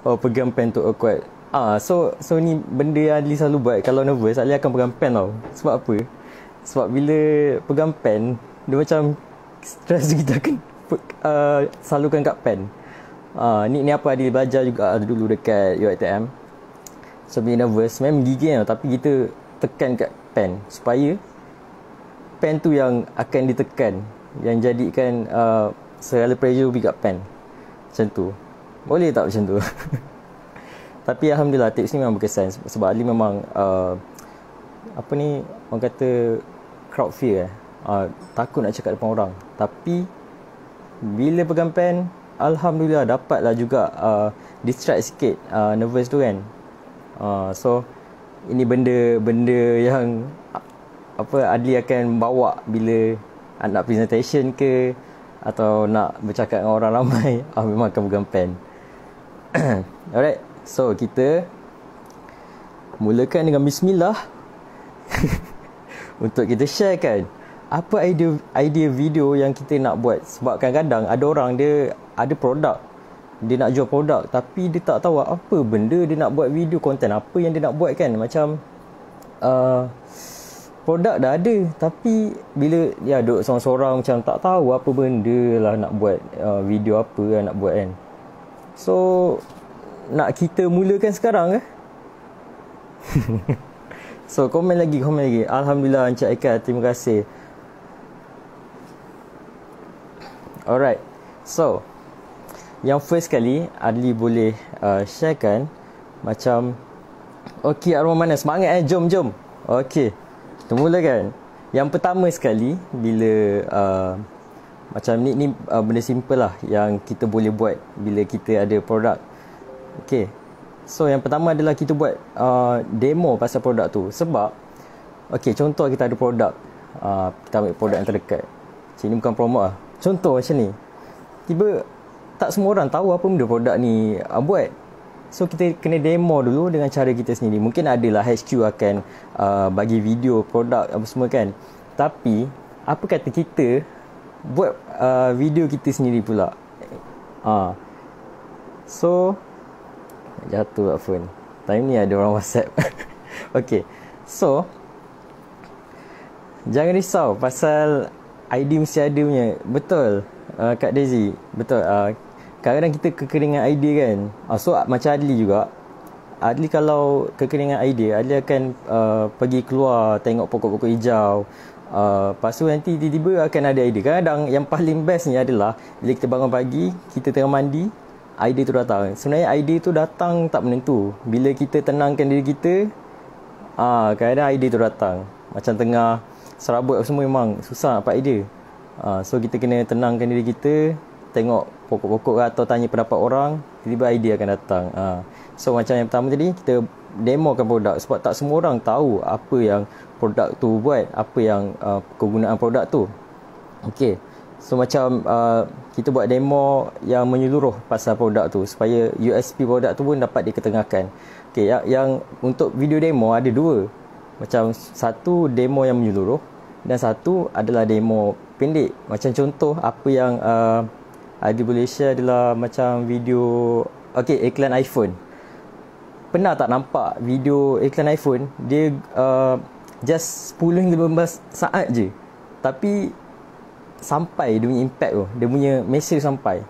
Oh, pegang pen tu kuat. So ni benda yang Adli selalu buat kalau nervous, Adli akan pegang pen tau. Sebab apa? Sebab bila pegang pen, dia macam stres kita akan salurkan kat pen. Ni apa Adli belajar juga dulu dekat UiTM. So bila nervous, memang gigil tau, tapi kita tekan kat pen supaya pen tu yang akan ditekan, yang jadikan segala pressure pergi kat pen. Macam tu. Boleh tak macam tu? Tapi Alhamdulillah tips ni memang berkesan. Sebab Ali memang orang kata crowd fear takut nak cakap depan orang. Tapi bila pegang pen, Alhamdulillah dapatlah juga distract sikit nervous tu kan. So ini benda yang Adli akan bawa bila nak presentation ke atau nak bercakap dengan orang ramai. Memang akan pegang pen. Alright, so kita mulakan dengan bismillah. Untuk kita sharekan apa idea video yang kita nak buat. Sebab kadang-kadang ada orang dia ada produk, dia nak jual produk tapi dia tak tahu apa benda dia nak buat video konten, apa yang dia nak buat kan. Macam produk dah ada tapi bila dia duduk seorang-seorang macam tak tahu apa benda lah nak buat, video apa lah nak buat kan. So nak kita mulakan sekarang ke? So komen lagi. Alhamdulillah Encik Aika, terima kasih. Alright, so yang first kali Adli boleh sharekan macam okey, arwah mana semangat jom. Okey, kita mulakan. Yang pertama sekali bila macam ni benda simple lah yang kita boleh buat bila kita ada produk. Okay, so yang pertama adalah kita buat demo pasal produk tu. Sebab okay, contoh kita ada produk, kita ambil produk yang terdekat. Sini bukan promote lah. Contoh macam ni, tiba tak semua orang tahu apa benda produk ni buat. So kita kena demo dulu dengan cara kita sendiri. Mungkin adalah HQ akan bagi video produk apa semua kan. Tapi apa kata kita buat video kita sendiri pula. So jatuh phone. Time ni ada orang WhatsApp. Okay, so jangan risau pasal idea mesti ada punya. Betul Kak Daisy, betul. Kadang-kadang kita kekeringan idea kan. So macam Adli juga, Adli kalau kekeringan idea, Adli akan pergi keluar tengok pokok-pokok hijau. Lepas tu nanti tiba-tiba akan ada idea. Kadang-kadang yang paling best ni adalah bila kita bangun pagi, kita tengah mandi, idea tu datang. Sebenarnya idea tu datang tak menentu. Bila kita tenangkan diri kita, kadang-kadang idea tu datang. Macam tengah serabut semua memang susah nak dapat idea. So kita kena tenangkan diri kita, tengok pokok-pokok atau tanya pendapat orang, tiba-tiba idea akan datang. So macam yang pertama tadi, kita demokan produk. Sebab tak semua orang tahu apa yang produk tu buat, apa yang kegunaan produk tu. Okay, so macam kita buat demo yang menyeluruh pasal produk tu supaya USP produk tu pun dapat diketengahkan. Okay, yang untuk video demo ada dua. Macam satu demo yang menyeluruh dan satu adalah demo pendek. Macam contoh apa yang Adi boleh share adalah macam video iklan iPhone. Pernah tak nampak video iklan iPhone? Dia just 10 hingga 15 saat je, tapi sampai dia punya impact tu, dia punya message sampai.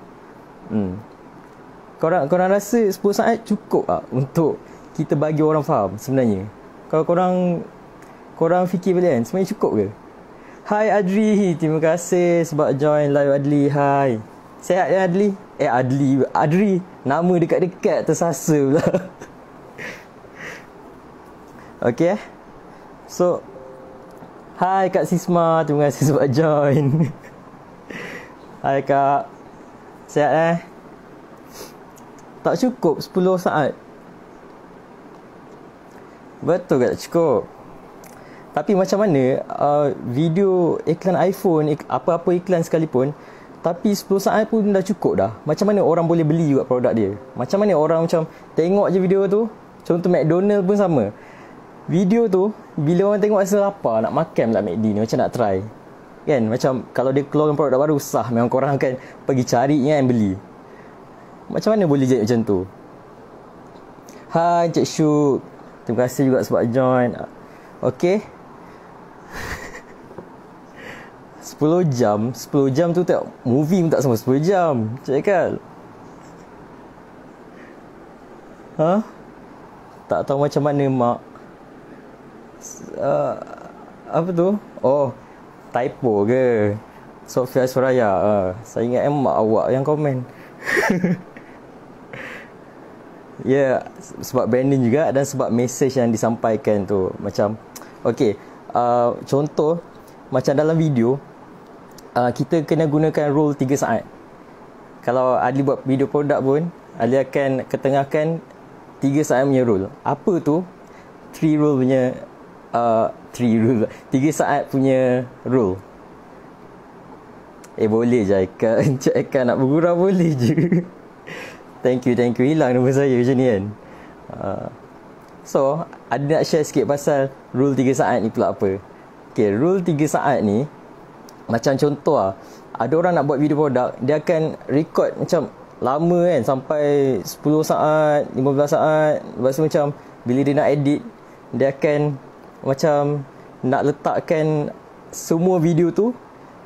Korang rasa 10 saat cukup tak untuk kita bagi orang faham sebenarnya? Kalau korang fikir balik kan, sebenarnya cukup ke? Hai Adri, terima kasih sebab join live Adli. Hai, sihat ya Adli? Adri, nama dekat-dekat tersasa pula. Okay, so hai Kak Sisma, terima kasih sebab join. Hai Kak, sihat Tak cukup 10 saat? Betul tak cukup? Tapi macam mana video iklan iPhone, apa-apa iklan sekalipun, tapi 10 saat pun dah cukup dah. Macam mana orang boleh beli juga produk dia? Macam mana orang macam tengok je video tu? Contoh McDonald pun sama. Video tu bila orang tengok rasa lapar, nak makan pula McD ni, macam nak try kan. Macam kalau dia keluarkan produk baru, sah memang korang akan pergi cari kan, beli. Macam mana boleh jadi macam tu? Hai Cik Syuk. Terima kasih juga sebab join. Okay. 10 jam tu tengok movie pun tak sama 10 jam. Cik Ekal. Tak tahu macam mana mak. Apa tu? Oh, typo ke? Sofia Suraya. Saya ingat mak awak yang komen. Ya, sebab branding juga dan sebab message yang disampaikan tu. Macam, okay, contoh, macam dalam video, kita kena gunakan rule 3 saat. Kalau Adli buat video produk pun, Adli akan ketengahkan 3 saat punya rule. Apa tu? 3 rule punya 3 saat punya rule. Boleh je Aikan. Cik Aikan nak bergurau boleh je. Thank you. Hilang nama saya macam ni kan. So, ada nak share sikit pasal rule 3 saat ni pula apa. Okay, rule 3 saat ni, macam contoh lah, ada orang nak buat video produk, dia akan record macam lama kan, sampai 10 saat, 15 saat. Lepas tu macam, bila dia nak edit, dia akan macam nak letakkan semua video tu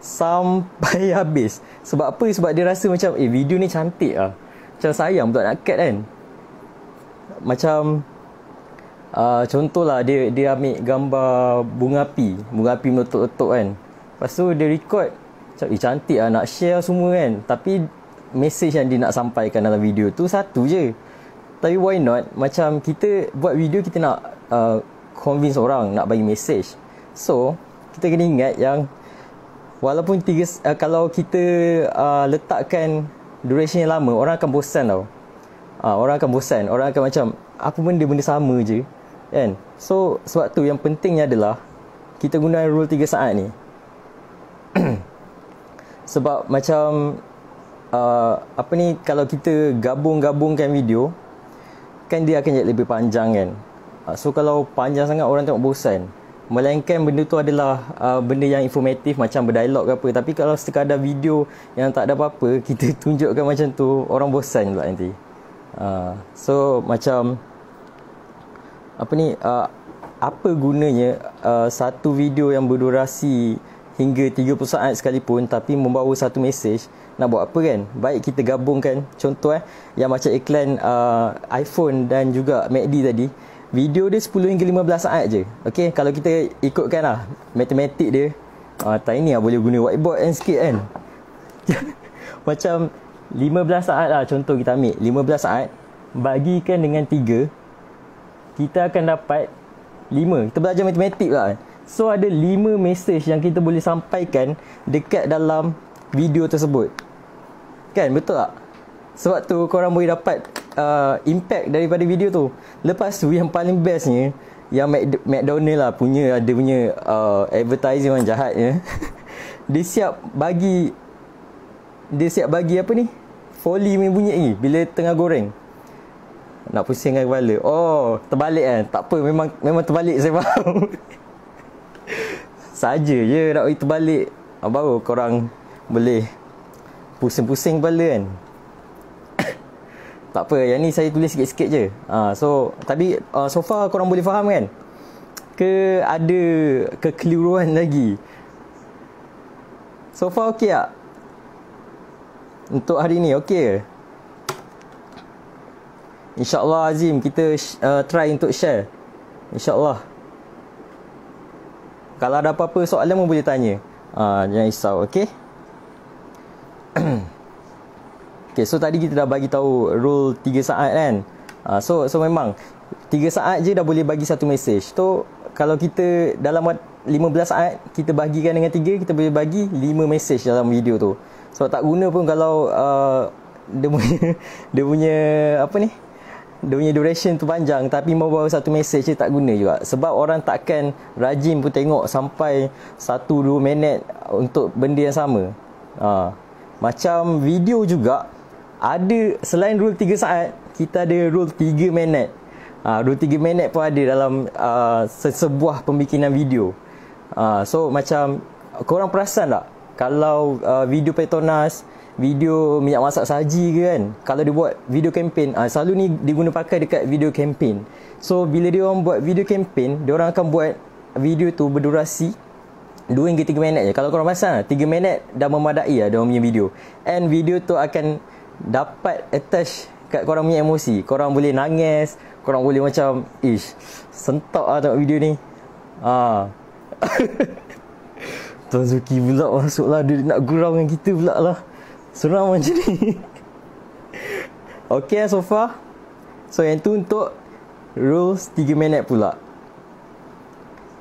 sampai habis. Sebab apa? Sebab dia rasa macam, video ni cantik lah. Macam sayang betul nak cut kan. Macam contohlah dia ambil gambar bunga api meletup-letup kan. Lepas tu dia record macam cantik lah, nak share semua kan. Tapi message yang dia nak sampaikan dalam video tu satu je. Tapi why not, macam kita buat video, kita nak convince orang, nak bagi message. So kita kena ingat yang walaupun kalau kita letakkan duration yang lama, orang akan bosan tau. Orang akan macam apa benda sama je kan. So sebab tu yang pentingnya adalah kita guna rule 3 saat ni. Sebab macam kalau kita gabung-gabungkan video, kan dia akan jadi lebih panjang kan. So kalau panjang sangat orang tengok bosan. Melainkan benda tu adalah benda yang informatif, macam berdialog ke apa. Tapi kalau sekadar video yang tak ada apa-apa, kita tunjukkan macam tu, orang bosan pula nanti. So macam apa gunanya satu video yang berdurasi hingga 30 saat sekalipun tapi membawa satu message. Nak buat apa kan? Baik kita gabungkan. Contoh yang macam iklan iPhone dan juga MACD tadi, video dia 10 hingga 15 saat je. Okay, kalau kita ikutkan lah matematik dia, time ni lah boleh guna whiteboard kan sikit kan. Macam 15 saat lah contoh kita ambil 15 saat bagikan dengan 3, kita akan dapat 5. Kita belajar matematik lah. So ada 5 message yang kita boleh sampaikan dekat dalam video tersebut. Kan, betul tak? Sebab tu korang boleh dapat impact daripada video tu. Lepas tu yang paling bestnya, yang McDonald lah punya, ada punya advertising yang jahatnya. Dia siap bagi apa ni, Foley punya bunyi ni bila tengah goreng. Nak pusingkan kepala. Oh, terbalik kan? Tak apa, memang terbalik, saya faham. Saja je nak bagi terbalik, baru korang boleh pusing-pusing kepala kan. Tak apa, yang ni saya tulis sikit-sikit je. Tapi so far korang boleh faham kan? Ke ada kekeliruan lagi? So far okey tak? Untuk hari ni okey ke? InsyaAllah Azim, kita try untuk share. InsyaAllah. Kalau ada apa-apa soalan pun boleh tanya. Jangan risau, okey? Okay, so tadi kita dah bagi tahu rule 3 saat kan. So memang 3 saat je dah boleh bagi satu message. So kalau kita dalam 15 saat kita bagikan dengan 3, kita boleh bagi 5 message dalam video tu. So tak guna pun kalau dia punya duration tu panjang tapi membawa satu message je, tak guna juga. Sebab orang takkan rajin pun tengok sampai 1-2 minit untuk benda yang sama. Macam video juga ada, selain rule 3 saat, kita ada rule 3 minit. Rule 3 minit pun ada dalam sebuah pembikinan video. So macam korang perasan tak, kalau video Petronas video minyak masak saji ke kan, kalau dia buat video campaign, selalu ni diguna pakai dekat video campaign. So bila dia orang buat video campaign, dia orang akan buat video tu berdurasi 2 hingga 3 minit je. Kalau korang pasang 3 minit dah memadai lah dia orang punya video. And video tu akan dapat attach kat korang punya emosi. Korang boleh nangis, korang boleh macam sentak lah tengok video ni. Tuan Zuki pula masuk lah, dia nak gurau dengan kita pula lah. Seram macam ni. Okay so far. So yang tu untuk rules 3 minit pula.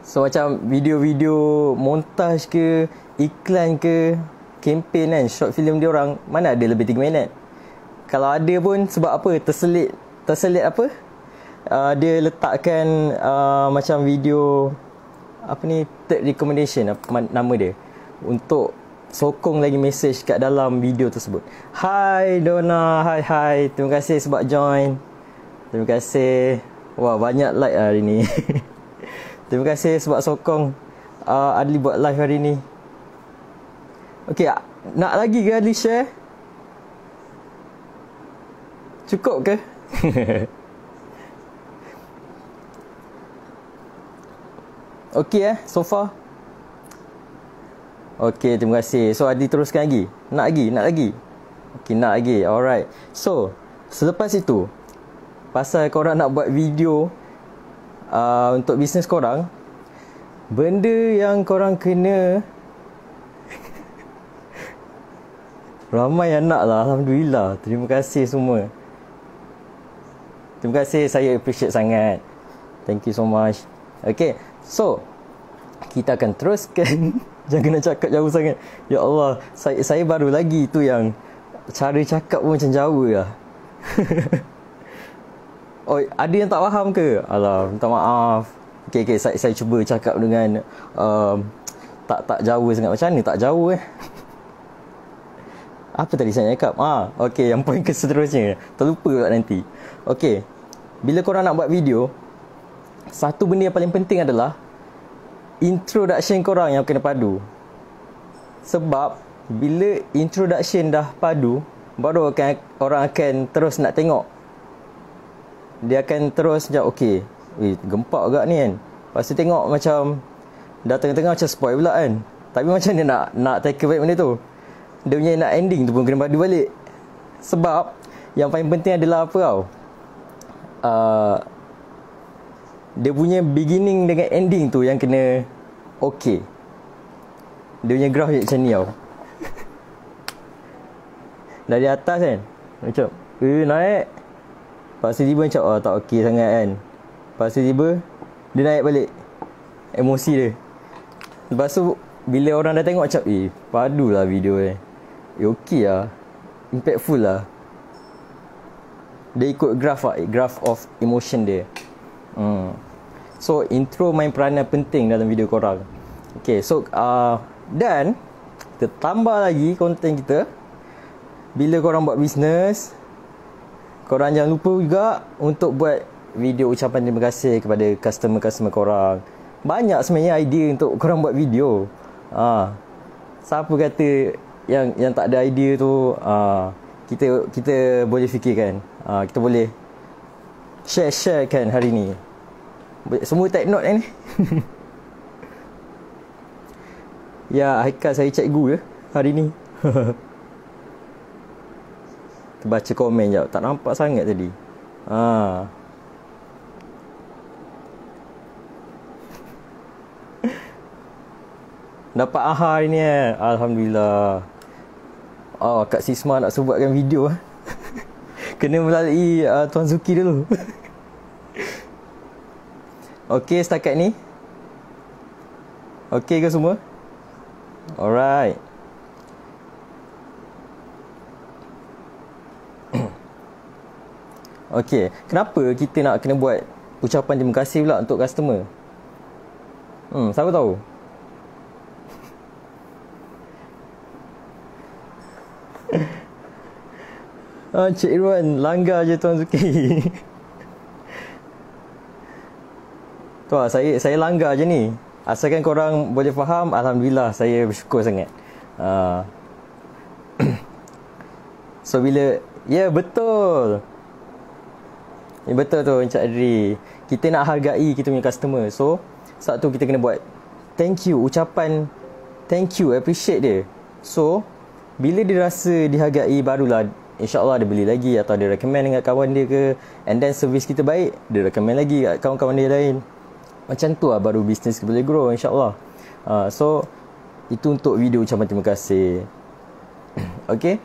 So macam video-video montaj ke, iklan ke, campaign kan, short film dia orang, mana ada lebih 3 minit. Kalau ada pun sebab apa, terselit apa, dia letakkan macam video apa ni, third recommendation, apa nama dia, untuk sokong lagi message kat dalam video tersebut. Hai Donna, hai, terima kasih sebab join. Terima kasih. Wah, banyak like hari ni. Terima kasih sebab sokong Adli buat live hari ni. Okay, nak lagi ke Adli share? Cukup ke? Okay so far. Okay, terima kasih. So Adli teruskan lagi. Nak lagi. Okay, nak lagi. Alright. So selepas itu, pasal korang nak buat video untuk bisnes korang, benda yang korang kena ramai yang nak lah. Alhamdulillah. Terima kasih semua. Terima kasih. Saya appreciate sangat. Thank you so much. Okay, so kita akan teruskan. Jangan nak cakap jauh sangat. Ya Allah, saya baru lagi tu yang cara cakap pun macam Jawa lah. Oh, ada yang tak faham ke? Alah, minta maaf. Okay, saya cuba cakap dengan tak Jawa sangat. Macam mana tak Jawa Apa tadi saya cakap? Okay, yang poin ke seterusnya. Terlupa pula nanti. Okay, bila korang nak buat video, satu benda yang paling penting adalah introduction korang yang kena padu. Sebab bila introduction dah padu, baru orang akan terus nak tengok. Dia akan terus macam okay, gempak agak ni kan. Lepas tu tengok macam dah tengah-tengah macam spoil pula kan. Tapi macam dia nak take back benda tu, dia punya nak ending tu pun kena padu balik. Sebab yang paling penting adalah apa tau, dia punya beginning dengan ending tu yang kena okay. Dia punya graph macam ni tau. Dari atas kan macam naik, lepas tu tiba macam tak okay sangat kan. Lepas tu tiba dia naik balik emosi dia. Lepas tu bila orang dah tengok macam padu lah video ni, okay lah, impactful lah. Dia ikut graph of emotion dia. So intro main peranan penting dalam video korang. Okay, so dan kita tambah lagi konten kita. Bila korang buat bisnes, korang jangan lupa juga untuk buat video ucapan terima kasih kepada customer-customer korang. Banyak sebenarnya idea untuk korang buat video. Siapa kata yang tak ada idea tu, kita boleh fikirkan. Kita boleh share kan hari ni. Semua take note ni. Ya, Haikal saya cikgu hari ni. Baca komen jap, tak nampak sangat tadi. Dapat aha hari ni Alhamdulillah. Kak Sisma nak buatkan video. Kena melalui Tuan Zuki dulu. Okey setakat ni? Okey ke semua? Alright. Okey, kenapa kita nak kena buat ucapan terima kasih pula untuk customer? Siapa tahu? Cik Irwan, langgar je Tuan Zuki. Tu lah, saya langgar je ni. Asalkan korang boleh faham, Alhamdulillah, saya bersyukur sangat. So bila, ya betul. Betul tu Encik Adri. Kita nak hargai kita punya customer. So satu kita kena buat thank you, ucapan thank you, appreciate dia. So bila dia rasa dihargai, barulah InsyaAllah dia beli lagi, atau dia recommend dengan kawan dia ke. And then servis kita baik, dia recommend lagi kat kawan-kawan dia lain. Macam tu lah baru bisnes kita boleh grow, InsyaAllah. So itu untuk video ucapan terima kasih. Okay.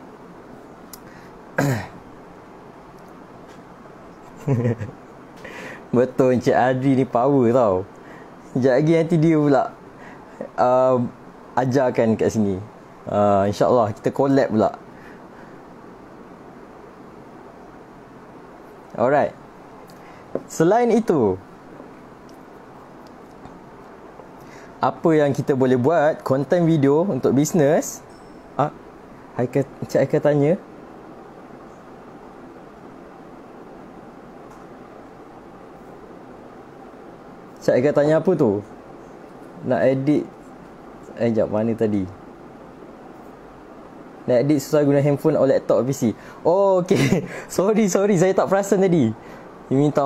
Betul, Encik Adri ni power tau. Sekejap lagi nanti dia pula ajarkan kat sini. InsyaAllah kita collab pula. Alright. Selain itu, apa yang kita boleh buat konten video untuk bisnes? Encik Haikal tanya. Encik Haikal tanya apa tu? Nak edit. Sekejap, mana tadi? Nak edit susah guna handphone atau laptop PC. Oh, okay. Sorry. Saya tak perasan tadi. Dia minta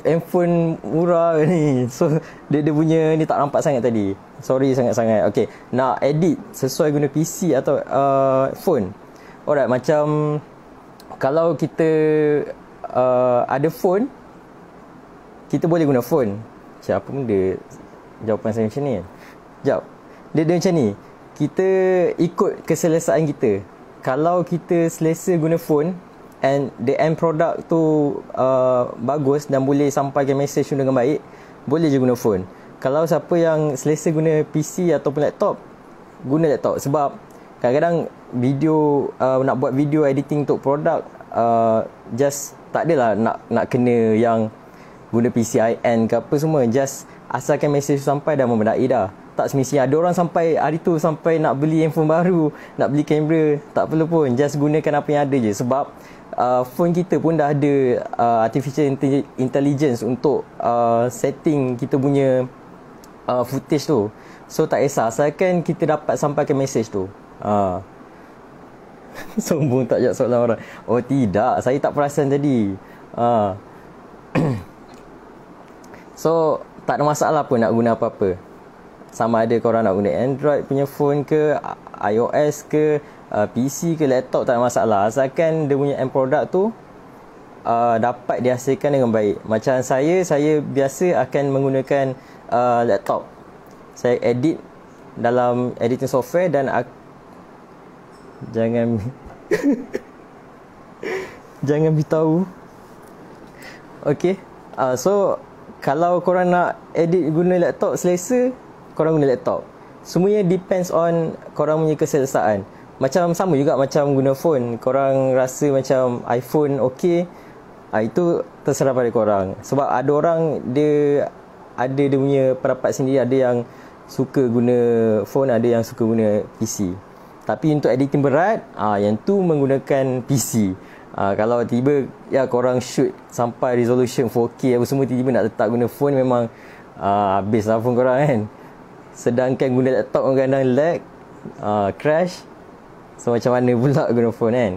handphone murah ni. So, dia punya ni tak nampak sangat tadi. Sorry sangat-sangat. Okay. Nak edit sesuai guna PC atau phone. Alright, macam kalau kita ada phone, kita boleh guna phone. Apa benda jawapan saya macam ni kan? Sekejap. Dia macam ni. Kita ikut keselesaan kita. Kalau kita selesa guna phone and the end product tu bagus dan boleh sampaikan message tu dengan baik, boleh je guna phone. Kalau siapa yang selesa guna PC ataupun laptop, guna laptop. Sebab kadang-kadang video nak buat video editing untuk produk, just tak adalah nak kena yang guna PC high-end ke apa semua. Just asalkan message sampai dah memadai dah. Tak semestinya ada orang sampai hari tu sampai nak beli handphone baru, nak beli kamera. Tak perlu pun, just gunakan apa yang ada je. Sebab phone kita pun dah ada artificial intelligence untuk setting kita punya footage tu. So tak kisah, asalkan kita dapat sampaikan message tu. Sombong tak jawab soalan orang. Oh tidak, saya tak perasan tadi. So tak ada masalah pun nak guna apa-apa. Sama ada korang nak guna Android punya phone ke, iOS ke, PC ke, laptop, tak ada masalah. Asalkan dia punya end product tu dapat dihasilkan dengan baik. Macam saya biasa akan menggunakan laptop. Saya edit dalam editing software dan jangan jangan beritahu. Okay. So kalau korang nak edit guna laptop selesa, korang guna laptop. Semuanya depends on korang punya keselesaan. Macam sama juga macam guna phone. Korang rasa macam iPhone okey, itu terserah pada korang. Sebab ada orang dia punya pendapat sendiri. Ada yang suka guna phone, ada yang suka guna PC. Tapi untuk editing berat, yang tu menggunakan PC. Kalau tiba ya korang shoot sampai resolution 4K apa semua, tiba-tiba nak letak guna phone, memang habislah phone korang kan. Sedangkan guna laptop kadang-kadang lag, crash. So macam mana pula guna phone kan.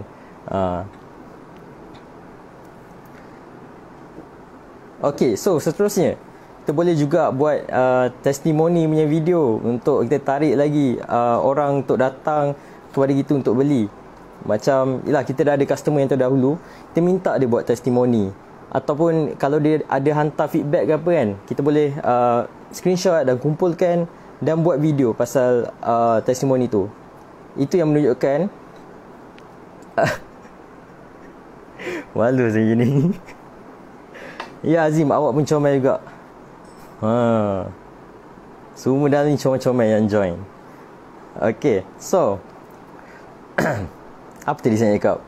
Okay, so seterusnya kita boleh juga buat testimoni punya video untuk kita tarik lagi orang untuk datang kepada kita untuk beli. Macam yelah, kita dah ada customer yang terdahulu, kita minta dia buat testimoni. Ataupun kalau dia ada hantar feedback ke apa kan, kita boleh screenshot dan kumpulkan dan buat video pasal testimoni tu. Itu yang menunjukkan malu saya ni. Ya Azim, awak pun comel juga. Semua dah ni comel-comel yang join. Okay, so apa tadi saya cakap?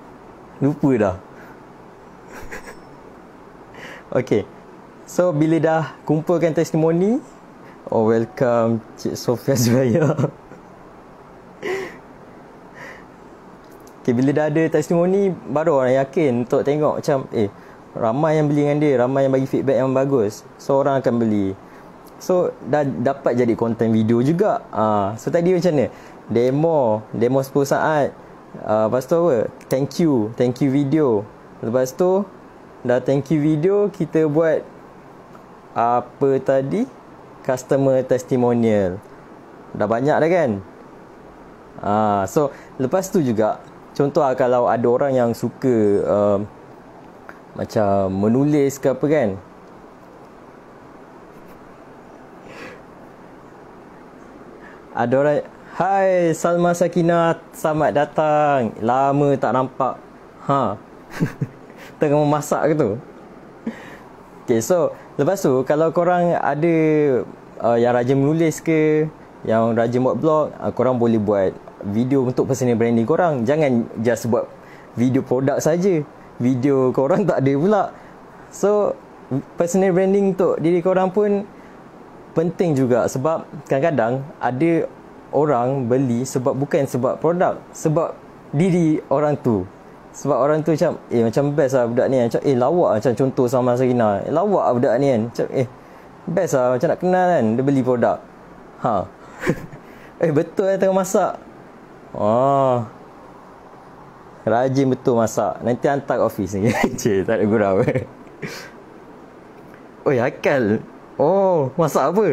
Lupa dah. Okay, so bila dah kumpulkan testimoni, welcome Cik Sofia Zuraya. Okay, bila dah ada testimoni, baru orang yakin untuk tengok macam ramai yang beli dengan dia, ramai yang bagi feedback yang bagus, so orang akan beli. So dah dapat jadi konten video juga. So tadi macam mana? Demo 10 saat, Lepas tu apa? Thank you video. Lepas tu dah thank you video, kita buat apa tadi? Customer testimonial. Dah banyak dah kan? So lepas tu juga, contoh kalau ada orang yang suka macam menulis ke apa kan, ada orang, "Hai Salma Sakinah, selamat datang. Lama tak nampak." Tengah memasak ke tu? Okay, so lepas tu kalau korang ada yang rajin menulis ke, yang rajin buat blog, korang boleh buat video untuk personal branding korang. Jangan just buat video produk saja. Video korang tak ada pula. So personal branding untuk diri korang pun penting juga, sebab kadang-kadang ada orang beli bukan sebab produk, sebab diri orang tu. Sebab orang tu macam macam best lah budak ni, macam lawak, macam contoh sama Sarina, lawak lah budak ni kan, macam best lah, macam nak kenal kan, dia beli produk. Betul lah tengah masak. Rajin betul masak. Nanti hantar kat office ni. Cik, tak ada gurau. Akal. Masak apa?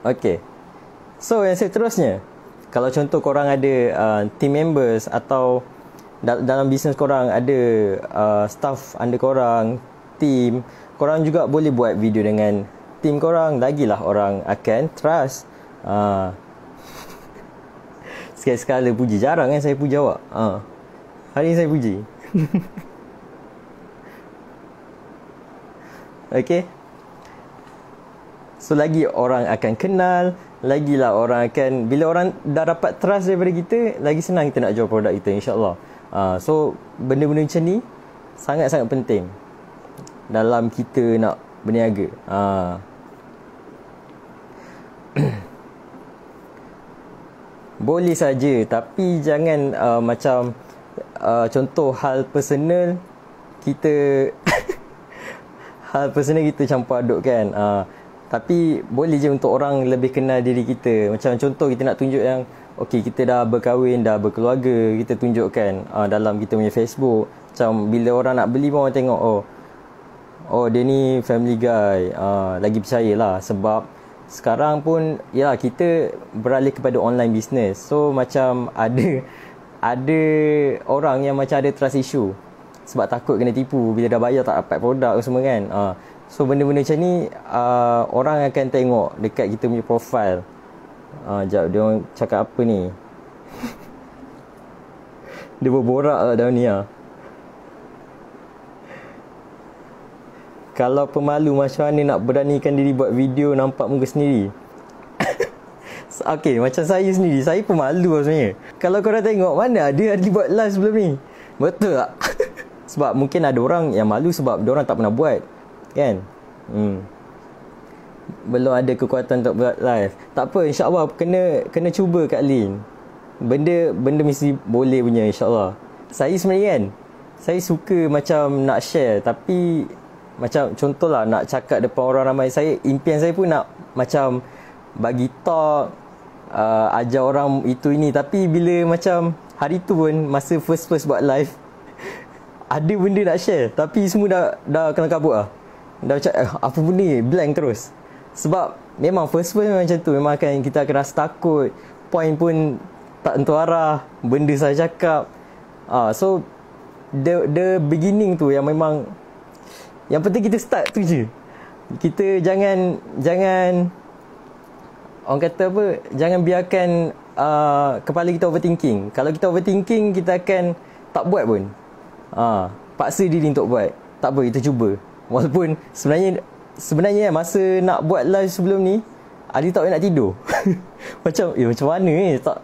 Okay. So yang seterusnya, kalau contoh korang ada team members atau dalam bisnes korang ada staff under korang, team, korang juga boleh buat video dengan team korang. Lagilah orang akan trust. Sekali-sekala puji. Jarang kan saya puji awak. Hari ni saya puji. Okay. So lagi orang akan kenal, lagilah orang akan, bila orang dah dapat trust daripada kita, lagi senang kita nak jual produk kita, insyaAllah. So benda-benda macam ni sangat-sangat penting dalam kita nak berniaga. Boleh saja, tapi jangan macam contoh hal personal kita hal personal kita campur aduk kan. Tapi boleh je untuk orang lebih kenal diri kita. Macam contoh kita nak tunjuk yang okey, kita dah berkahwin, dah berkeluarga, kita tunjukkan dalam kita punya Facebook. Macam bila orang nak beli pun orang tengok, oh dia ni family guy. Lagi percayalah, sebab sekarang pun ya kita beralih kepada online business. So macam ada orang yang macam ada trust issue sebab takut kena tipu bila dah bayar tak dapat produk semua kan. So benda-benda macam ni orang akan tengok dekat kita punya profile. Sekejap, dia orang cakap apa ni? Dia berborak lah dalam ni lah. Kalau pemalu, macam mana nak beranikan diri buat video nampak muka sendiri? Okay, macam saya sendiri, saya pemalu lah sebenarnya. Kalau korang tengok, mana ada buat live sebelum ni? Betul tak? Sebab mungkin ada orang yang malu sebab dia orang tak pernah buat kan. Belum ada kekuatan untuk buat live. Tak apa, insyaAllah kena cuba Kak Lin. Benda mesti boleh punya, insyaAllah. Saya sebenarnya kan, saya suka macam nak share, tapi macam contohlah nak cakap depan orang ramai, impian saya pun nak macam bagi talk, ajar orang itu ini. Tapi bila macam hari tu pun masa first buat live, ada benda nak share tapi semua dah kena kabut lah. Dah macam apa benda ni, blank terus. Sebab memang first memang macam tu, memang kita akan rasa takut, point pun tak tentu arah, benda saya cakap. So the beginning tu yang memang yang penting kita start tu je. Kita jangan orang kata apa, jangan biarkan kepala kita overthinking. Kalau kita overthinking, kita akan tak buat pun. Paksa diri untuk buat. Tak apa, kita cuba. Walaupun sebenarnya masa nak buat live sebelum ni, Adi tak nak tidur. Macam mana ni, tak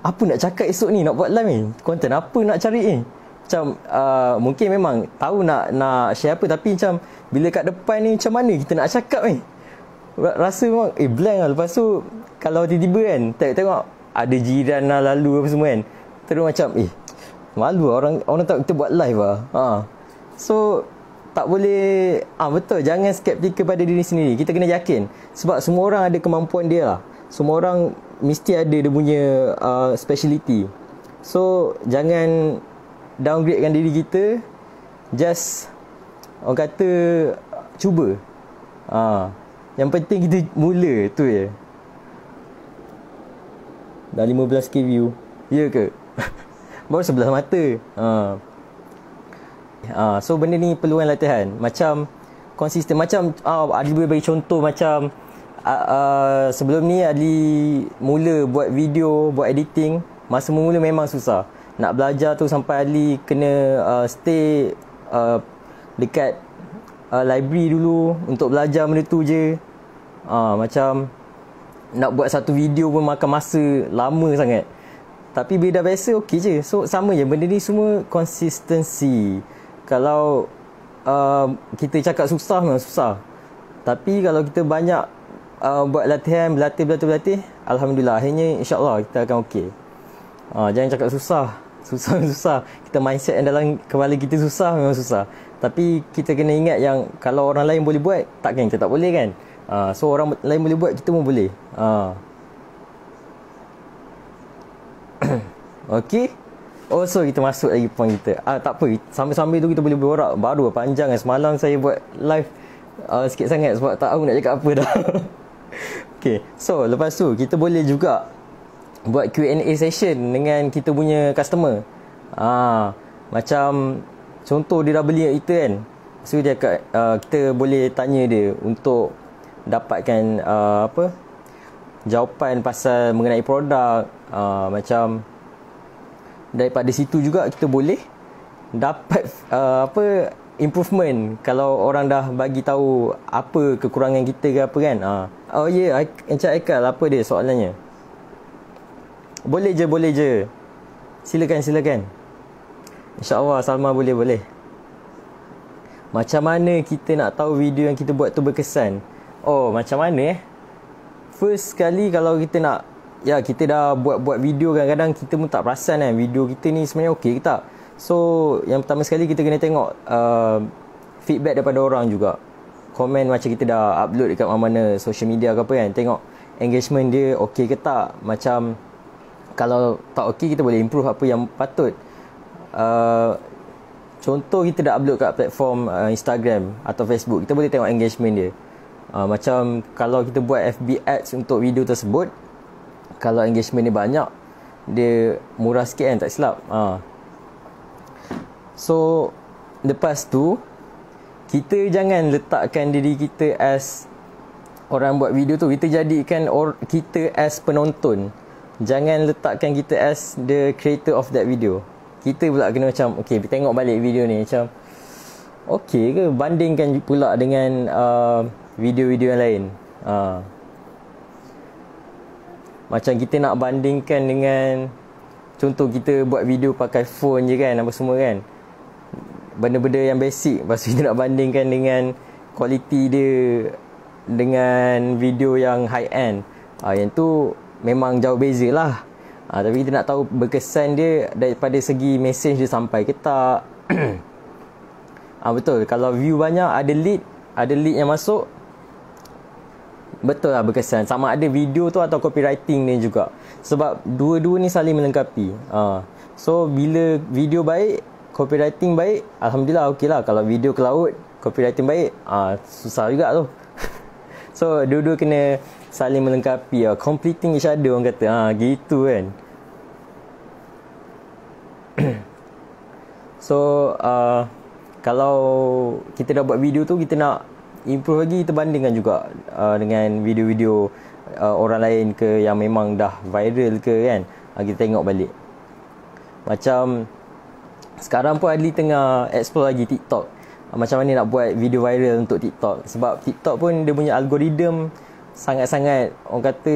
apa nak cakap esok ni, nak buat live ni, konten apa nak cari ni. Macam mungkin memang tahu nak share apa, tapi macam bila kat depan ni, macam mana kita nak cakap ni, rasa memang blank lah. Lepas tu kalau tiba-tiba kan tengok ada jiran lah lalu apa semua kan, terus macam malu lah, orang tak kita buat live lah. So tak boleh, betul, jangan skeptikal pada diri sendiri. Kita kena yakin, sebab semua orang ada kemampuan dia lah. Semua orang mesti ada dia punya speciality. So jangan downgradekan diri kita. Just orang kata cuba. Yang penting kita mula tu je. Dah 15k view. Ya ke? Baru sebelah mata. So benda ni perluan latihan. Macam konsisten. Macam Adli bagi contoh, macam sebelum ni Adli mula buat video, buat editing. Masa mula memang susah. Nak belajar tu sampai Adli kena stay dekat library dulu untuk belajar benda tu je. Macam nak buat satu video pun makan masa lama sangat. Tapi bila dah biasa, okey je. So sama je, benda ni semua konsistensi. Kalau kita cakap susah, memang susah. Tapi kalau kita banyak buat latihan, berlatih, Alhamdulillah, akhirnya insyaAllah kita akan okey. Jangan cakap susah. Susah. Kita mindset yang dalam kepala kita susah, memang susah. Tapi kita kena ingat yang kalau orang lain boleh buat, takkan kita tak boleh kan? So orang lain boleh buat, kita pun boleh. Okey. So kita masuk lagi point kita. Tak apa, sambil-sambil tu kita boleh borak. Baru panjang kan. Semalam saya buat live sikit sangat sebab tak tahu nak cakap apa dah. Okay, so lepas tu kita boleh juga buat Q&A session dengan kita punya customer. Macam contoh dia dah beli kita kan. So dia kita boleh tanya dia untuk dapatkan jawapan pasal mengenai produk. Macam daripada situ juga kita boleh dapat improvement kalau orang dah bagi tahu apa kekurangan kita ke apa kan. Encik Aikal, apa dia soalannya? Boleh je. Silakan. InsyaAllah Salma boleh. Macam mana kita nak tahu video yang kita buat tu berkesan? Macam mana First sekali kalau kita nak, kita dah buat video, kadang-kadang kita pun tak perasan kan video kita ni sebenarnya okey ke tak. So yang pertama sekali kita kena tengok feedback daripada orang juga. Komen macam kita dah upload dekat mana-mana social media ke apa kan. Tengok engagement dia okey ke tak. Macam kalau tak okey, kita boleh improve apa yang patut. Contoh kita dah upload kat platform Instagram atau Facebook, kita boleh tengok engagement dia. Macam kalau kita buat FB ads untuk video tersebut, kalau engagement dia banyak, dia murah sikit kan, tak silap. So lepas tu kita jangan letakkan diri kita as orang buat video tu. Kita jadikan kita as penonton. Jangan letakkan kita as the creator of that video. Kita pula kena macam, okay, tengok balik video ni macam okay ke, bandingkan pula dengan video-video yang lain. Macam kita nak bandingkan dengan, contoh kita buat video pakai phone je kan, apa semua kan, benda-benda yang basic. Lepas tu kita nak bandingkan dengan kualiti dia dengan video yang high end. Yang tu memang jauh beza lah. Tapi kita nak tahu berkesan dia daripada segi mesej dia sampai ke tak. Betul, kalau view banyak, ada lead yang masuk, betul lah berkesan. Sama ada video tu atau copywriting ni juga. Sebab dua-dua ni saling melengkapi. So bila video baik, copywriting baik, Alhamdulillah okey lah. Kalau video ke laut, copywriting baik, susah juga tu. So dua-dua kena saling melengkapi, completing each other orang kata. Gitu kan. So kalau kita dah buat video tu, kita nak improve lagi, kita bandingkan juga dengan video-video orang lain ke yang memang dah viral ke kan. Kita tengok balik. Macam sekarang pun Adli tengah explore lagi TikTok. Macam mana nak buat video viral untuk TikTok. Sebab TikTok pun dia punya algoritma sangat-sangat, orang kata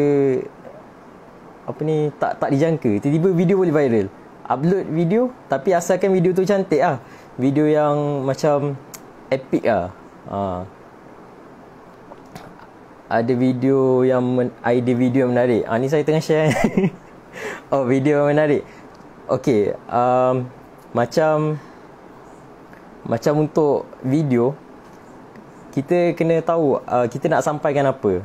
tak dijangka. Tiba-tiba video boleh viral. Upload video, tapi asalkan video tu cantik lah. Video yang macam epic lah. Ada video yang idea video yang menarik. Ni saya tengah share. Video yang menarik. Okay, macam Macam untuk video, kita kena tahu kita nak sampaikan apa.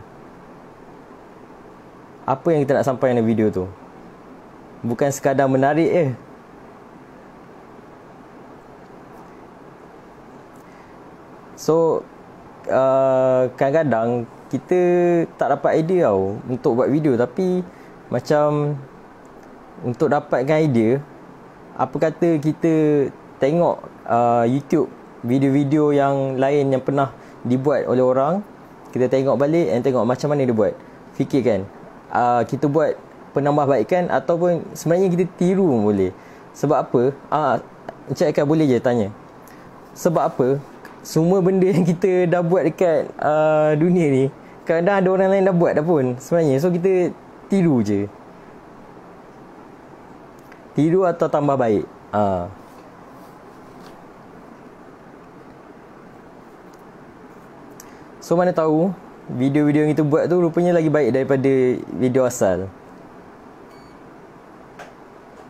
Apa yang kita nak sampaikan dalam video tu. Bukan sekadar menarik So kadang-kadang kita tak dapat idea tau untuk buat video. Tapi macam untuk dapatkan idea, apa kata kita tengok YouTube video-video yang lain yang pernah dibuat oleh orang, kita tengok balik dan tengok macam mana dia buat. Fikirkan kita buat penambahbaikan ataupun sebenarnya kita tiru pun boleh. Sebab apa? Encik Aikat boleh je tanya, sebab apa semua benda yang kita dah buat dekat dunia ni, kadang ada orang lain dah buat dah pun sebenarnya. So kita tiru je. Tiru atau tambah baik. So mana tahu video-video yang kita buat tu rupanya lagi baik daripada video asal.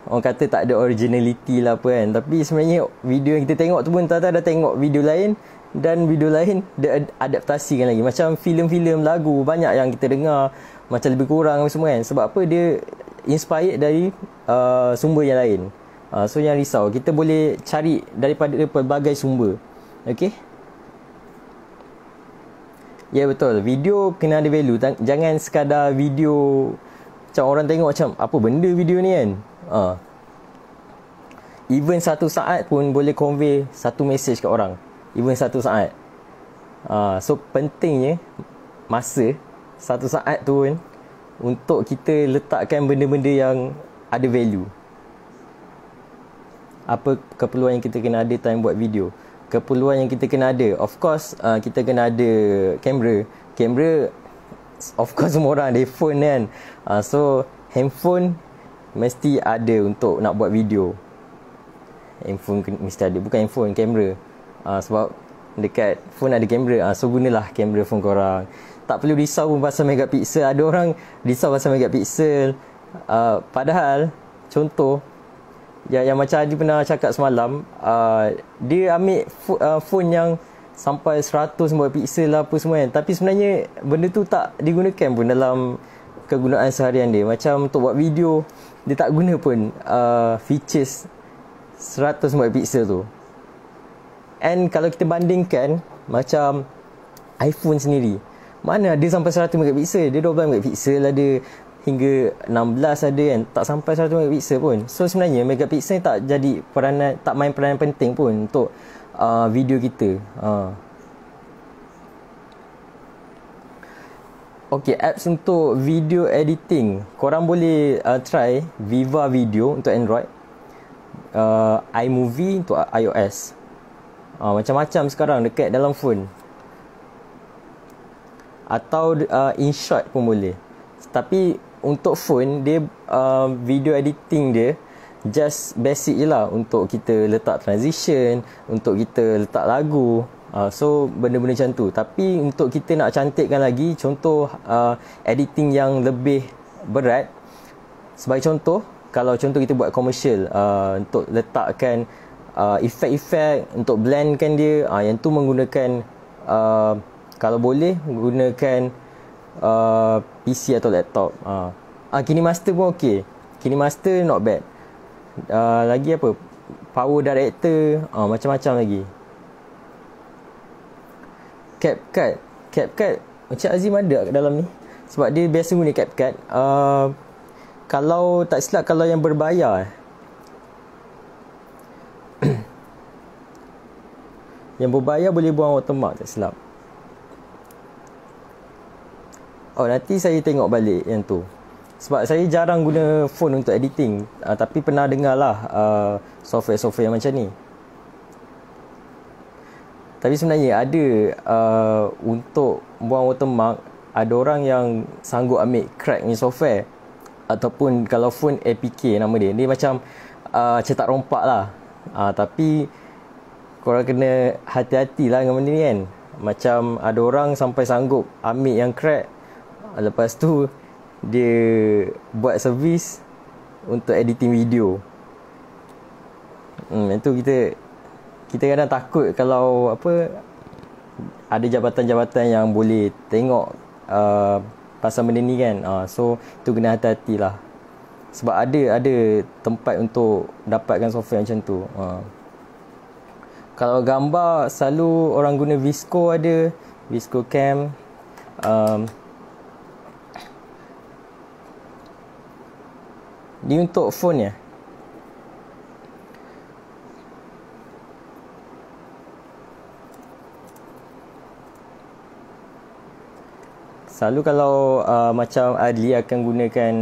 Orang kata tak ada originality lah apa kan. Tapi sebenarnya video yang kita tengok tu pun tata dah tengok video lain. Dan video lain dia adaptasikan lagi. Macam filem-filem, lagu, banyak yang kita dengar macam lebih kurang semua kan. Sebab apa? Dia inspired dari sumber yang lain. So jangan risau, kita boleh cari daripada pelbagai sumber. Okay? Ya betul, video kena ada value. Jangan sekadar video macam orang tengok macam apa benda video ni kan. Even 1 saat pun boleh convey satu message kat orang. Even 1 saat. So pentingnya masa 1 saat tu pun untuk kita letakkan benda-benda yang ada value. Apa keperluan yang kita kena ada time buat video? Keperluan yang kita kena ada, of course kita kena ada kamera. Kamera of course semua orang ada phone kan. So handphone mesti ada untuk nak buat video. Handphone mesti ada, bukan handphone, kamera. Sebab dekat phone ada kamera. So gunalah kamera phone korang. Tak perlu risau pun pasal megapiksel. Ada orang risau pasal megapiksel. Padahal contoh yang macam Haji pernah cakap semalam, dia ambil phone yang sampai 100 megapiksel lah apa semua kan. Tapi sebenarnya benda tu tak digunakan pun dalam kegunaan seharian dia. Macam untuk buat video, dia tak guna pun features 100 megapiksel tu. And kalau kita bandingkan macam iPhone sendiri, mana ada sampai 100 megapiksel. Dia 12 megapiksel ada, hingga 16 ada kan, tak sampai 100 megapiksel pun. So sebenarnya megapiksel tak jadi peranan, tak main peranan penting pun untuk video kita. Okay, apps untuk video editing, korang boleh try Viva Video untuk Android, iMovie untuk iOS. Macam-macam sekarang dekat dalam phone. Atau InShot pun boleh. Tapi untuk phone dia video editing dia just basic je lah. Untuk kita letak transition, untuk kita letak lagu, so benda-benda macam tu. Tapi untuk kita nak cantikkan lagi, contoh editing yang lebih berat, sebagai contoh, kalau contoh kita buat komersial, untuk letakkan efek-efek, untuk blendkan dia, yang tu menggunakan kalau boleh gunakan PC atau laptop. KineMaster pun okey. KineMaster not bad. Lagi apa? Power Director, macam-macam lagi. CapCut Encik Azim ada kat dalam ni. Sebab dia biasa guna CapCut. Kalau tak silap, kalau yang berbayar yang berbayar boleh buang watermark, tak silap. Nanti saya tengok balik yang tu. Sebab saya jarang guna phone untuk editing. Tapi pernah dengar lah software-software yang macam ni. Tapi sebenarnya ada untuk buang watermark, ada orang yang sanggup ambil crack ni software. Ataupun kalau phone APK nama dia. Dia macam cetak rompak lah. Tapi korang kena hati-hati lah dengan benda ni kan. Macam ada orang sampai sanggup ambil yang crack, lepas tu dia buat servis untuk editing video. Itu kita kita kadang takut kalau apa, ada jabatan-jabatan yang boleh tengok pasal benda ni kan. So tu kena hati-hati lah, sebab ada tempat untuk dapatkan software macam tu. Kalau gambar selalu orang guna VSCO, ada VSCO Cam. Ni untuk phone ya. Selalu kalau macam Adli akan gunakan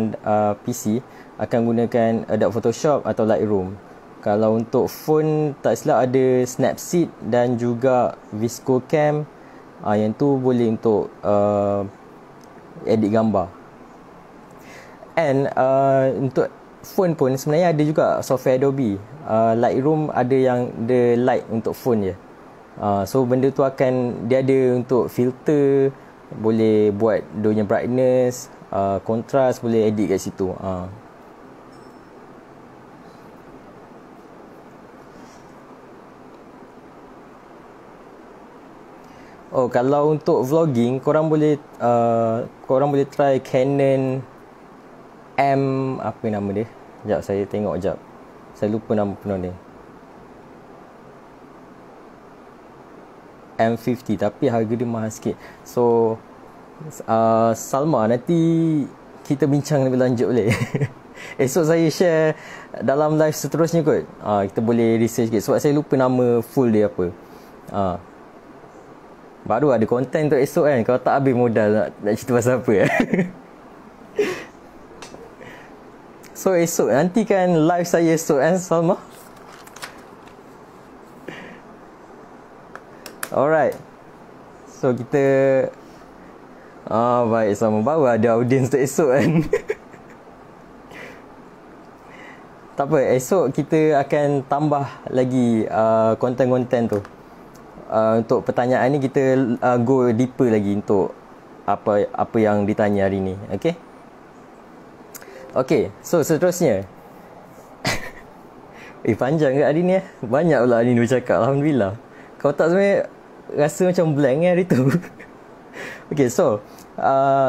PC, akan gunakan Adobe Photoshop atau Lightroom. Kalau untuk phone, tak silap ada Snapseed dan juga VSCO Cam. Yang tu boleh untuk edit gambar. And untuk phone pun sebenarnya ada juga software Adobe. Lightroom ada yang the light untuk phone je. So benda tu akan, dia ada untuk filter, boleh buat dia punya brightness, contrast, boleh edit kat situ. Oh, kalau untuk vlogging, korang boleh try Canon M, apa nama dia? Sekejap saya tengok sekejap. Saya lupa nama penuh dia. M50, tapi harga dia mahal sikit. So Salma, nanti kita bincang lebih lanjut boleh? Esok saya share dalam live seterusnya kot. Kita boleh research sikit, sebab saya lupa nama full dia apa. Baru ada konten untuk esok kan. Kalau tak habis modal nak cerita pasal apa. So esok, nantikan live saya esok kan Salma. Alright. So kita baik Salma, baru ada audience untuk esok kan. Tak apa, esok kita akan tambah lagi konten-konten tu. Untuk pertanyaan ni kita go deeper lagi untuk apa yang ditanya hari ni. Okay, so seterusnya. Panjang ke hari ni? Banyak pula hari ni bercakap, Alhamdulillah. Kalau tak sebenarnya rasa macam blank hari tu. Okay, so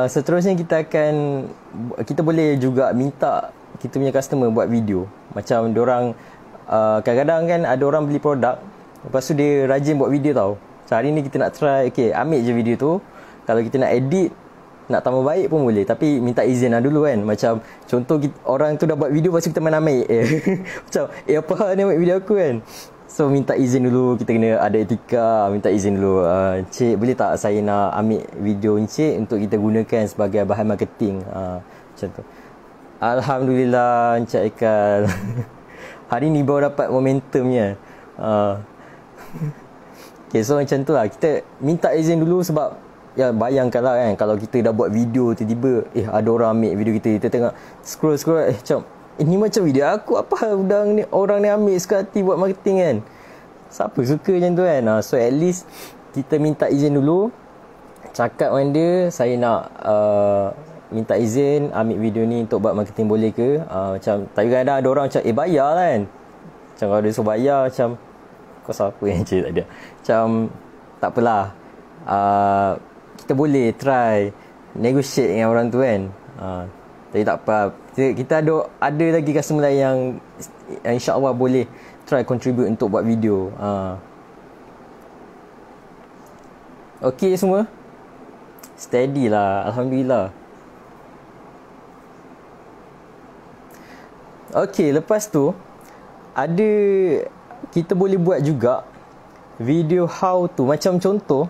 seterusnya kita boleh juga minta kita punya customer buat video. Macam diorang kadang-kadang kan ada orang beli produk, lepas tu dia rajin buat video tau. So hari ni kita nak try, ambil je video tu. Kalau kita nak edit, nak tambah baik pun boleh, tapi minta izin lah dulu kan. Macam contoh orang tu dah buat video, lepas tu kita main ambil macam apa hal ni ambil video aku kan. So minta izin dulu, kita kena ada etika. Minta izin dulu, Encik boleh tak saya nak ambil video Encik untuk kita gunakan sebagai bahan marketing. Macam tu. Alhamdulillah Encik Aikal. Hari ni baru dapat momentumnya. Okay, so macam tu lah. Kita minta izin dulu, sebab ya bayangkanlah kan, kalau kita dah buat video tiba-tiba ada orang ambil video kita tengok scroll macam ini macam video aku, apa orang ni ambil suka hati buat marketing kan. Siapa suka macam tu kan. So at least kita minta izin dulu, cakap dengan dia saya nak minta izin ambil video ni untuk buat marketing, boleh ke. Macam tapi kadang ada orang macam bayar lah kan. Macam kalau dia suruh bayar, macam kau siapa yang cik tak ada. Macam tak apalah, kita boleh try negotiate dengan orang tu kan. Tapi tak apa, kita ada lagi customer lain yang insya-Allah boleh try contribute untuk buat video. Okey semua, steady lah, Alhamdulillah. Okey, lepas tu ada, kita boleh buat juga video how to. Macam contoh,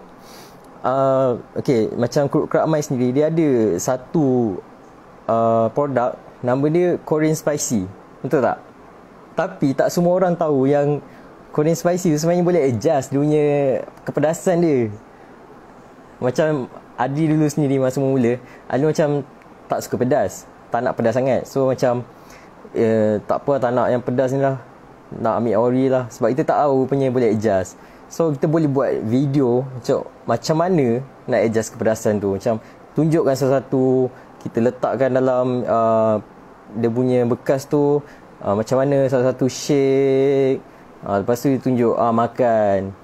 macam Kruk Mai sendiri, dia ada satu produk, nama dia Korean Spicy, betul tak? Tapi tak semua orang tahu yang Korean Spicy tu sebenarnya boleh adjust dia punya kepedasan dia. Macam Adi dulu sendiri masa mula, Adi macam tak suka pedas, tak nak pedas sangat. So macam tak apa, tak nak yang pedas ni lah, nak ambil ori lah, sebab kita tak tahu punya boleh adjust. So kita boleh buat video macam mana nak adjust kepedasan tu. Macam tunjukkan sesuatu, kita letakkan dalam dia punya bekas tu, macam mana salah satu shake, Lepas tu dia tunjuk makan.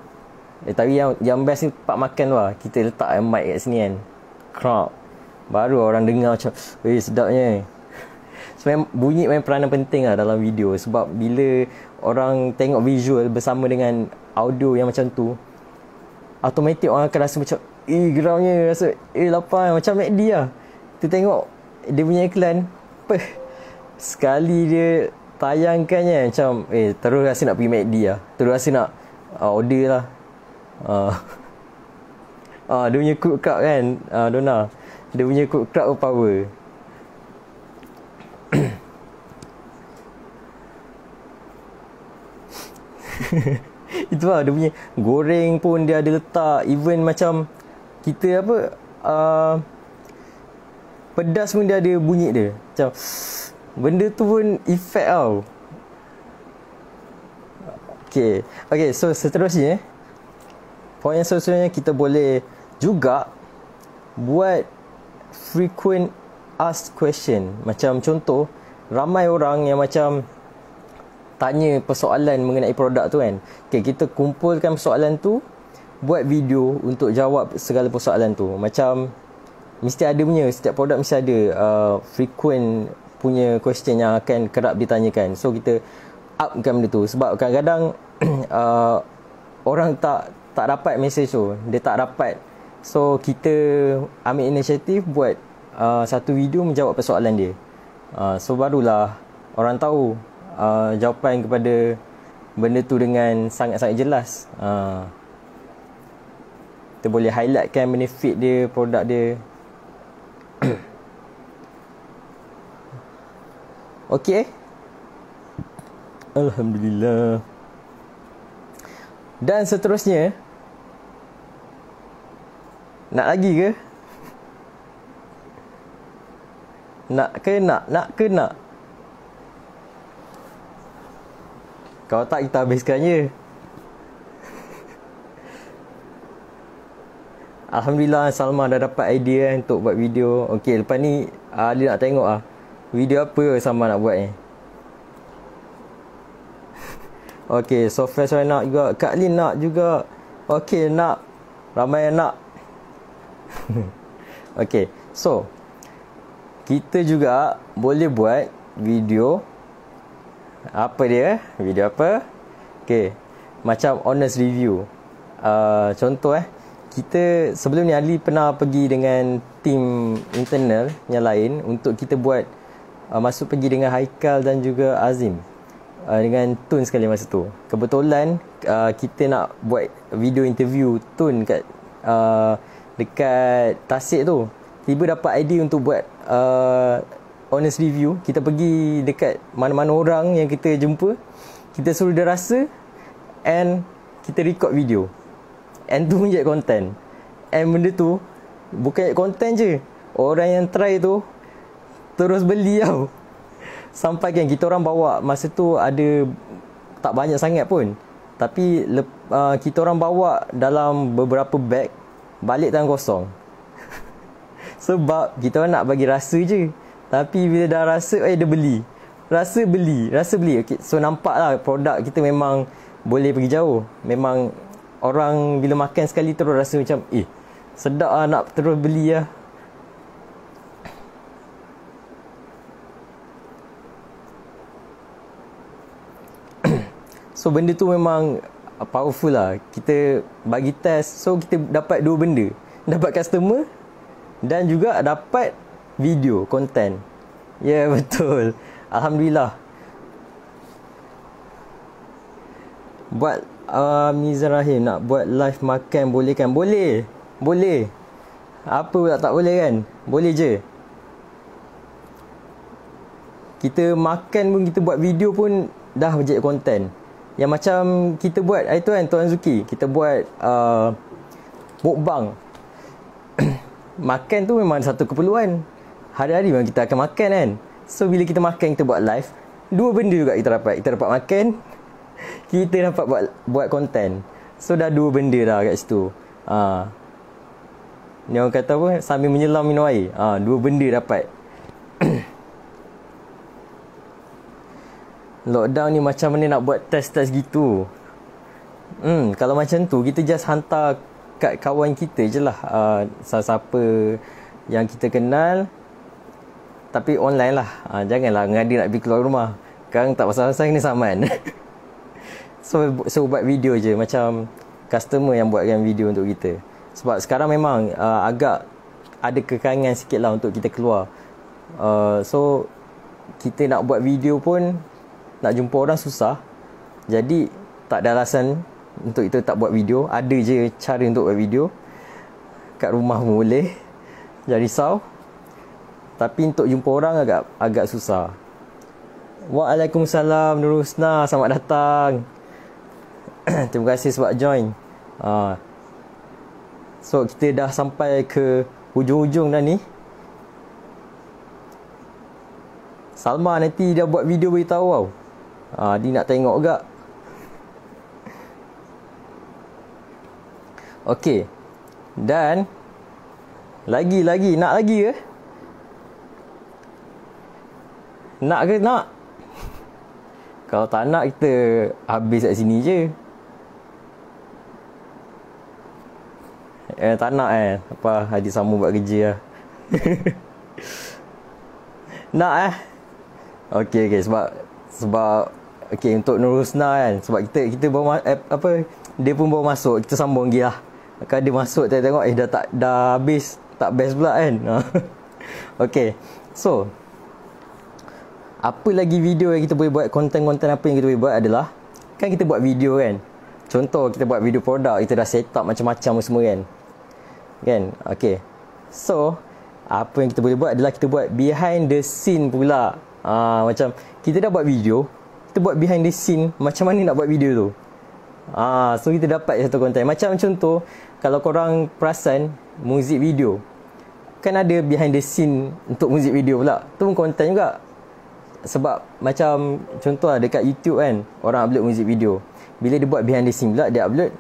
Tapi yang best ni part makan tu lah. Kita letak mic kat sini kan, crowd, baru orang dengar macam sedapnya. Sebenarnya bunyi main peranan penting lah dalam video. Sebab bila orang tengok visual bersama dengan audio yang macam tu, automatik orang akan rasa macam geramnya, rasa lapar. Macam McD lah. Kita tengok dia punya iklan, sekali dia tayangkannya macam terus rasa nak pergi McD lah. Terus rasa nak order lah. Dia punya cook crowd kan, Dona. Dia punya cook crowd power. Itu lah, dia punya goreng pun dia ada letak. Even macam kita pedas pun dia ada bunyi dia. Macam benda tu pun efek tau. Okay, so seterusnya, poin yang seterusnya, kita boleh juga buat frequent asked question. Macam contoh, ramai orang yang macam tanya persoalan mengenai produk tu kan. Okay, kita kumpulkan persoalan tu, buat video untuk jawab segala persoalan tu. Macam mesti ada punya, setiap produk mesti ada frequent punya question yang akan kerap ditanyakan. So kita upkan benda tu. Sebab kadang-kadang orang tak dapat message tu, dia tak dapat. So kita ambil inisiatif buat satu video menjawab persoalan dia. So barulah orang tahu jawapan kepada benda tu dengan sangat-sangat jelas. Kita boleh highlightkan benefit dia, produk dia. Okey. Alhamdulillah. Dan seterusnya, nak lagi ke? Nak ke? Kalau tak, kita habiskan je. Alhamdulillah, Salma dah dapat idea untuk buat video. Okey, lepas ni dia nak tengok video apa Salma nak buat ni. Okey, so Fresh nak juga, Kak Lin nak juga. Okey, nak. Ramai yang nak. Okey, so kita juga boleh buat video. Apa dia? Video apa? Okey, macam honest review. Contoh kita sebelum ni Ali pernah pergi dengan tim internal yang lain untuk kita buat masuk pergi dengan Haikal dan juga Azim, dengan Tun sekali masa tu. Kebetulan kita nak buat video interview Tun kat dekat Tasik tu. Tiba dapat idea untuk buat honest review. Kita pergi dekat mana-mana orang yang kita jumpa, kita suruh dia rasa, and kita record video, and tu menjadi konten. And benda tu bukan konten je, orang yang try tu terus beli tau. Sampai kan kita orang bawa, masa tu ada tak banyak sangat pun, tapi kita orang bawa dalam beberapa bag, balik tangan kosong. Sebab kita orang nak bagi rasa je. Tapi bila dah rasa, dia beli. Rasa beli. Okay, so nampak lah produk kita memang boleh pergi jauh. Memang orang bila makan sekali terus rasa macam sedap lah, nak terus beli lah. So benda tu memang powerful lah. Kita bagi test, so kita dapat dua benda. Dapat customer dan juga dapat video, konten. Ya, betul. Alhamdulillah. Buat Mizan Rahim nak buat live makan boleh kan? Boleh. Apa pula tak boleh kan? Boleh je. Kita makan pun, kita buat video pun dah menjadi konten. Yang macam kita buat itu kan, Tuan Zuki, kita buat mukbang. Makan tu memang satu keperluan. Hari-hari memang kita akan makan kan. So bila kita makan, kita buat live, dua benda juga kita dapat. Kita dapat makan, kita dapat buat konten. So dah dua benda dah kat situ. Ni orang kata apa, sambil menyelam minum air. Dua benda dapat. Lockdown ni macam mana nak buat test-test gitu. Kalau macam tu kita just hantar kat kawan kita je lah, siapa yang kita kenal, tapi online lah. Janganlah ngadi nak pergi keluar rumah. Sekarang tak pasal-pasal kena saman. So buat video je, macam customer yang buatkan video untuk kita. Sebab sekarang memang agak ada kekangan sikit lah untuk kita keluar. So kita nak buat video pun, nak jumpa orang susah. Jadi tak ada alasan untuk kita tak buat video. Ada je cara untuk buat video. Kat rumah pun boleh, jangan risau. Tapi untuk jumpa orang agak susah. Waalaikumsalam Nur Husna, selamat datang. Terima kasih sebab join. So kita dah sampai ke hujung-hujung dah ni. Salma nanti dah buat video beritahu tau. Dia nak tengok gak. Okey. Dan lagi nak lagi ke? Nak ke nak? Kalau tak nak, kita habis kat sini je. Tak nak apa, Haji Samu buat kerja lah. Nak Okey, sebab okey, untuk Nur Husna kan, sebab kita bawa dia pun bawa masuk, kita sambung lagi lah. Kalau dia masuk, tengok dah habis, tak best pula kan. Okey. So apa lagi video yang kita boleh buat, konten-konten apa yang kita boleh buat adalah, kan kita buat video kan. Contoh kita buat video produk, kita dah set up macam-macam semua kan. Okey. So apa yang kita boleh buat adalah kita buat behind the scene pula. Macam kita dah buat video, kita buat behind the scene, macam mana nak buat video tu. So kita dapat satu konten. Macam contoh, kalau korang perasan muzik video, kan ada behind the scene untuk muzik video pula. Tu pun konten juga. Sebab macam contoh lah, dekat YouTube kan, orang upload muzik video. Bila dia buat behind the scene pula, dia upload,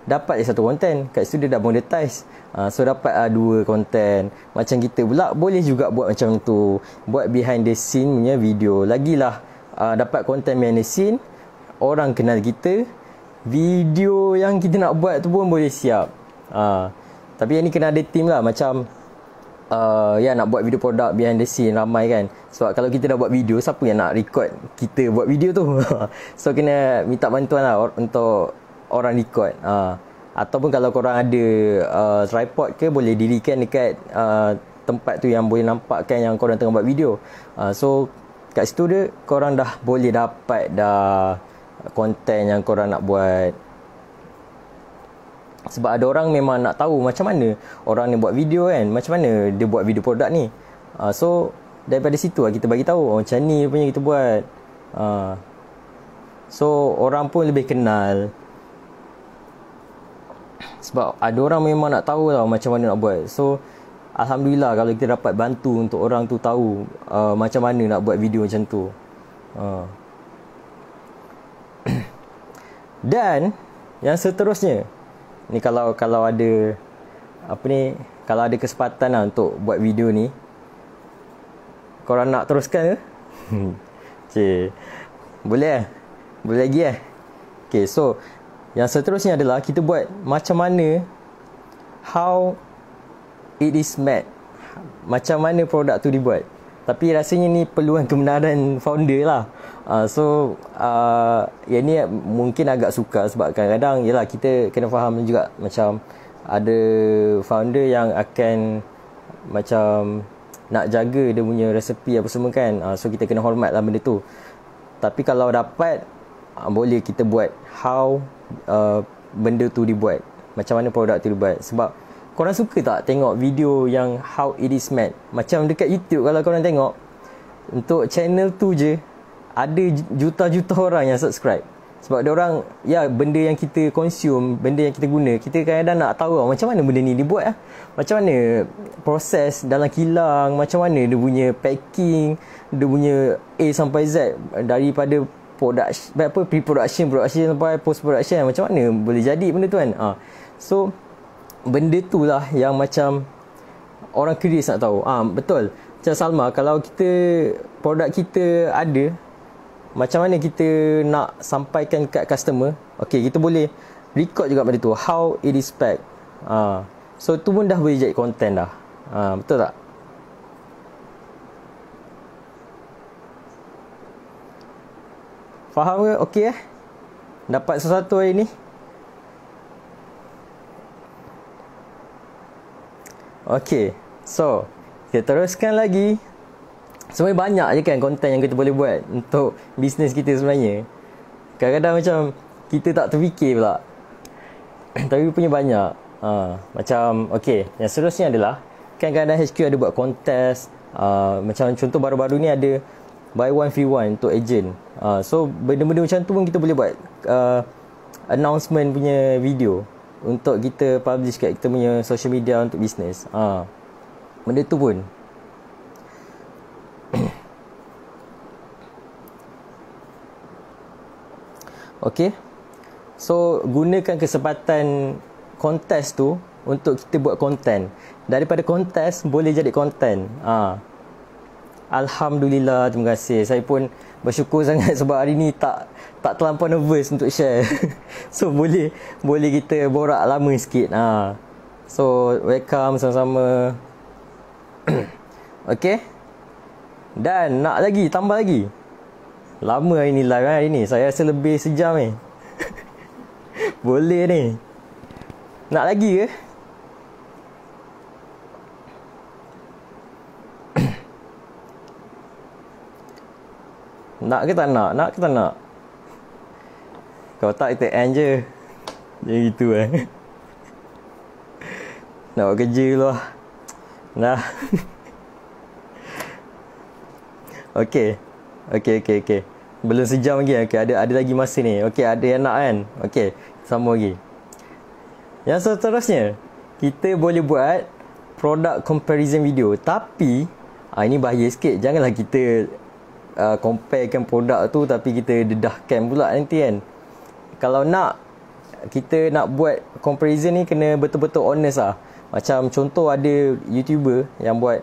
dapat je satu konten. Kat situ dia dah monetize. So dapat dua konten. Macam kita pula boleh juga buat macam tu, buat behind the scene punya video. Lagilah dapat konten behind the scene, orang kenal kita, video yang kita nak buat tu pun boleh siap. Tapi yang ni kena ada team lah. Macam nak buat video produk behind the scene ramai kan. Sebab kalau kita dah buat video, siapa yang nak record kita buat video tu? So kena minta bantuan lah untuk orang record. Ataupun kalau korang ada tripod ke, boleh dirikan dekat tempat tu yang boleh nampakkan yang korang tengah buat video. So kat situ dia, korang dah boleh dapat dah konten yang korang nak buat. Sebab ada orang memang nak tahu macam mana orang ni buat video kan, macam mana dia buat video produk ni. So daripada situ lah kita bagi tahu, macam ni punya kita buat. So orang pun lebih kenal. Sebab ada orang memang nak tahu lah macam mana nak buat. So alhamdulillah kalau kita dapat bantu untuk orang tu tahu macam mana nak buat video macam tu. Dan yang seterusnya ni, kalau ada kalau ada kesempatan lah untuk buat video ni, korang nak teruskan ke? Okay, boleh lagi Okay, so yang seterusnya adalah kita buat macam mana, how it is made, macam mana produk tu dibuat. Tapi rasanya ni perluan kebenaran founder lah. Yang ni mungkin agak sukar, sebab kadang-kadang yelah kita kena faham juga, macam ada founder yang akan macam nak jaga dia punya resepi apa semua kan. So kita kena hormat lah benda tu. Tapi kalau dapat, boleh kita buat how benda tu dibuat, macam mana produk tu dibuat. Sebab korang suka tak tengok video yang how it is made? Macam dekat YouTube, kalau korang tengok, untuk channel tu je ada juta-juta orang yang subscribe. Sebab dia orang, benda yang kita consume, benda yang kita guna, kita kadang-kadang nak tahu macam mana benda ni dibuat macam mana proses dalam kilang, macam mana dia punya packing, dia punya A sampai Z, daripada pre-production, production sampai post-production, macam mana boleh jadi benda tu kan. So benda tu lah yang macam orang curious nak tahu. Betul. Macam Salma, kalau produk kita ada, macam mana kita nak sampaikan kat customer. Okay, kita boleh record juga benda tu, how it is packed. So tu pun dah boleh jadi content dah. Betul tak? Faham ke? Okay dapat sesuatu hari ni? Okay, so kita teruskan lagi. Sebenarnya banyak je kan konten yang kita boleh buat untuk bisnes kita sebenarnya. Kadang-kadang macam kita tak terfikir pula. Tapi punya banyak. Macam okay, yang seterusnya adalah kan kadang-kadang HQ ada buat kontes. Macam contoh baru-baru ni ada buy one free one untuk agent. So benda-benda macam tu pun kita boleh buat announcement punya video untuk kita publish kat kita punya social media untuk bisnes. Benda tu pun okay. So gunakan kesempatan kontes tu untuk kita buat konten. Daripada kontes boleh jadi konten. Alhamdulillah, terima kasih. Saya pun bersyukur sangat sebab hari ni tak terlampau nervous untuk share. So boleh kita borak lama sikit. So welcome sama-sama. Okay. Dan nak lagi, tambah lagi. Lama hari ni live hari ni. Saya rasa lebih sejam ni. Boleh ni. Nak lagi ke? Nak ke tak nak? Nak ke tak nak? Kalau tak kita end je. Macam gitu Nak buat kerja dulu lah. Nah. Okay. Belum sejam lagi. Okay, ada lagi masa ni. Okay, ada yang nak kan? Okay, sama lagi. Yang seterusnya, kita boleh buat product comparison video. Tapi ini bahaya sikit. Janganlah kita comparekan produk tu tapi kita dedahkan pula nanti kan. Kalau kita nak buat comparison ni kena betul-betul honest lah. Macam contoh ada YouTuber yang buat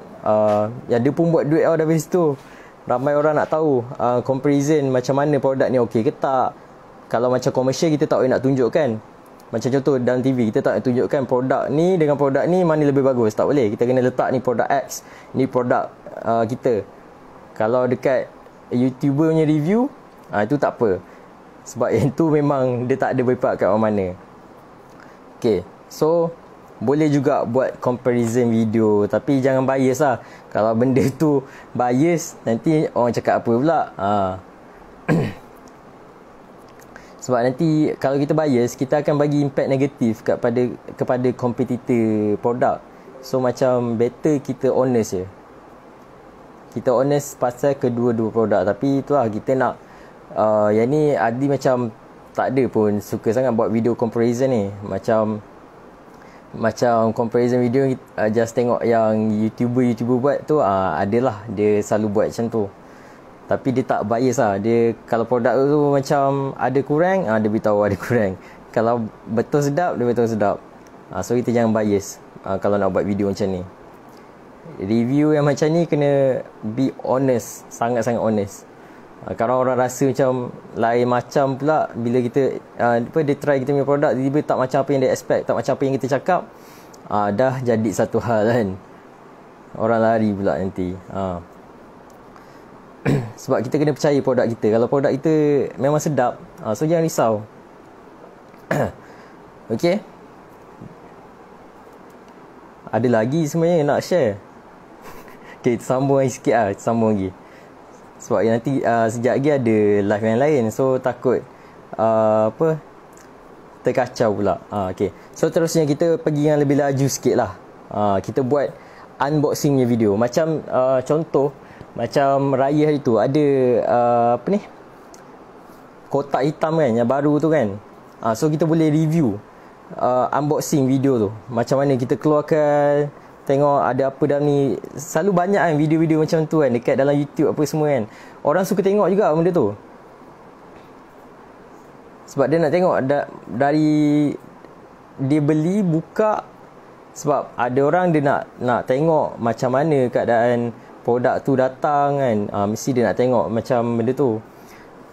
yang dia pun buat duit dari situ. Ramai orang nak tahu comparison macam mana produk ni okey ke tak. Kalau macam komersial kita tak boleh nak tunjukkan. Macam contoh dalam TV kita tak nak tunjukkan produk ni dengan produk ni mana lebih bagus. Tak boleh. Kita kena letak ni produk X, ni produk kita. Kalau dekat YouTuber punya review, itu tak apa. Sebab yang tu memang dia tak ada berpihak kat mana-mana. Okay, so boleh juga buat comparison video. Tapi jangan bias lah. Kalau benda tu bias, nanti orang cakap apa pula. Sebab nanti kalau kita bias, kita akan bagi impact negatif kepada kompetitor produk. So macam better kita honest je. Kita honest pasal kedua-dua produk. Tapi itulah kita nak yang ni Adli macam tak ada pun suka sangat buat video comparison ni. Macam comparison video just tengok yang YouTuber buat tu, adalah dia selalu buat macam tu. Tapi dia tak bias lah. Dia kalau produk tu macam ada kurang, dia beritahu ada kurang. Kalau betul sedap, dia betul sedap. So kita jangan bias kalau nak buat video macam ni. Review yang macam ni kena be honest, sangat-sangat honest. Kalau orang rasa macam lain macam pula bila kita dia try kita punya produk, tiba-tiba tak macam apa yang dia expect, tak macam apa yang kita cakap, dah jadi satu hal kan. Orang lari pula nanti. Sebab kita kena percaya produk kita. Kalau produk kita memang sedap, so jangan risau. Okay. Ada lagi sebenarnya nak share. Okay, sambung lagi sikit lah. Sambung lagi. Sebab nanti sekejap lagi ada live yang lain. So takut terkacau pula. Okay. So terusnya kita pergi yang lebih laju sikit lah. Kita buat unboxing punya video. Macam contoh, macam raya hari tu ada kotak hitam kan, yang baru tu kan. So kita boleh review unboxing video tu. Macam mana kita keluarkan, tengok ada apa dalam ni. Selalu banyak kan video-video macam tu kan dekat dalam YouTube apa semua kan. Orang suka tengok juga benda tu. Sebab dia nak tengok dari dia beli, buka. Sebab ada orang dia nak tengok macam mana keadaan produk tu datang kan. Mesti dia nak tengok macam benda tu.